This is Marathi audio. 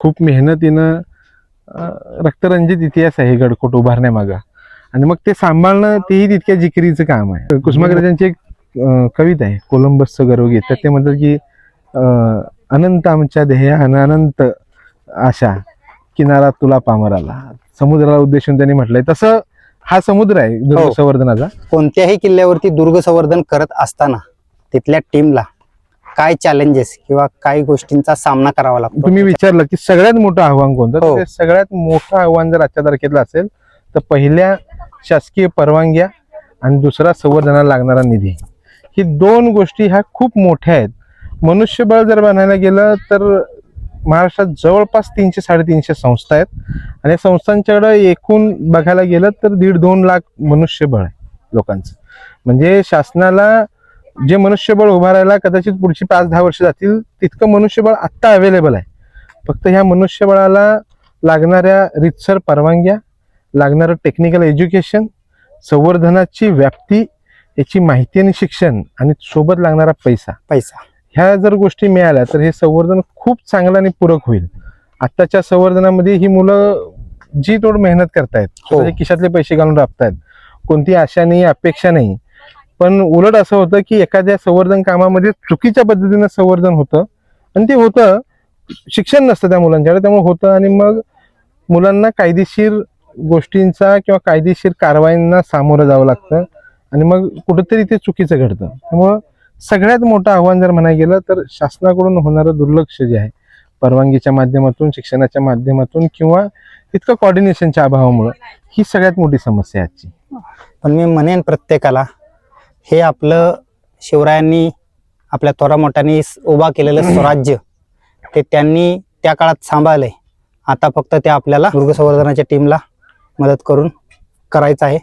खूप मेहनतीनं रक्तरंजित इतिहास आहे गडकोट उभारण्यामागं आणि मग ते सांभाळणं तेही तितक्या जिकिरीचं काम आहे. कुसुमाग्रजांची एक कविता आहे कोलंबसचं गर्वगीत. तर ते म्हणतात की अनंत आमच्या ध्येया अनंत आशा किनारा तुला पामराला. समुद्राला उद्देशून त्यांनी म्हटलंय तसं हा समुद्र आहे दुर्ग संवर्धनाचा. कोणत्याही किल्ल्यावरती दुर्ग संवर्धन करत असताना तिथल्या टीमला काय चॅलेंजेस किंवा काय गोष्टींचा सामना करावा लागतो? तुम्ही विचारलं की सगळ्यात मोठं आव्हान कोणतं, तर ते सगळ्यात मोठं आव्हान जर आजच्या तारखेला असेल तर पहिल्या शासकीय परवानग्या आणि दुसरा संवर्धनाला लागणारा निधी. ही दोन गोष्टी ह्या खूप मोठ्या आहेत. मनुष्यबळ जर बनायला गेलं तर महाराष्ट्रात जवळपास 300-350 संस्था आहेत आणि संस्थांच्याकडे एकूण बघायला गेलं तर 1.5-2 लाख मनुष्यबळ आहे लोकांचं. म्हणजे शासनाला जे मनुष्यबळ उभारायला कदाचित पुढची 5-10 वर्ष जातील तितकं मनुष्यबळ आत्ता अवेलेबल आहे. फक्त ह्या मनुष्यबळाला लागणाऱ्या रितसर परवानग्या, लागणारं टेक्निकल एज्युकेशन, संवर्धनाची व्याप्ती, याची माहिती आणि शिक्षण आणि सोबत लागणारा पैसा ह्या जर गोष्टी मिळाल्या तर हे संवर्धन खूप चांगलं आणि पूरक होईल. आत्ताच्या संवर्धनामध्ये ही मुलं जी तोड मेहनत करतायत, खिशातले पैसे घालून राबतायत, कोणती आशा नाही, अपेक्षा नाही. पण उलट असं होतं की एखाद्या संवर्धन कामामध्ये चुकीच्या पद्धतीनं संवर्धन होतं आणि ते होतं, शिक्षण नसतं त्या मुलांच्याकडे, त्यामुळे होतं आणि मग मुलांना कायदेशीर गोष्टींचा किंवा कायदेशीर कारवाईंना सामोरं जावं लागतं आणि मग कुठंतरी ते चुकीचं घडतं. त्यामुळं सगळ्यात मोठं आव्हान जर म्हणायला गेलं तर शासनाकडून होणारं दुर्लक्ष जे आहे परवानगीच्या माध्यमातून, शिक्षणाच्या माध्यमातून किंवा इतकं कोऑर्डिनेशनच्या अभावामुळे ही सगळ्यात मोठी समस्या आहे आजची. पण मी म्हणेन प्रत्येकाला, हे आपलं शिवरायांनी आपल्या थोरामोठ्यांनी उभा केलेलं स्वराज्य ते त्यांनी त्या काळात सांभाळलंय. आता फक्त ते आपल्याला दुर्ग संवर्धनाच्या टीमला मदत करून करायचं आहे.